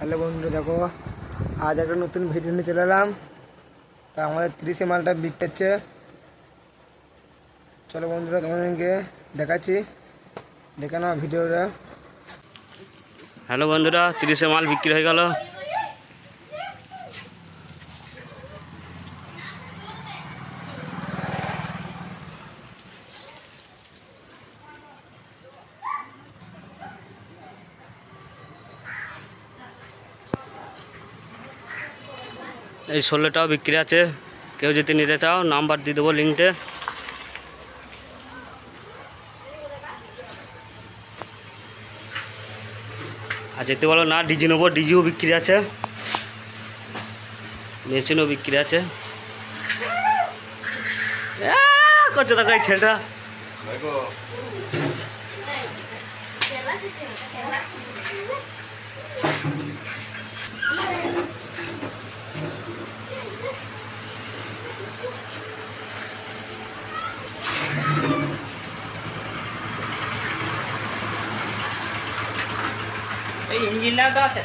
Hello বন্ধুরা, দেখো আজ একটা নতুন ভিডিও নিয়ে চলে এলাম। তা আমাদের 30-এ মালটা বিক্রি হচ্ছে। চলো বন্ধুরা, তোমাদেরকে দেখাচ্ছি, দেখে নাও ভিডিওটা। হ্যালো বন্ধুরা, 30-এ মাল বিক্রি হয়ে গেল। এই 16টাও বিক্রি আছে, কেউ যদি নিতে চাও নাম্বার দিয়ে দেবো লিঙ্কে। আর যেতে বলো না, ডিজি নেবো, ডিজিও বিক্রি আছে, মেশিনও বিক্রি আছে। কত টাকা এই ছেলেটা? এই ইঞ্জিনটা তো আছে।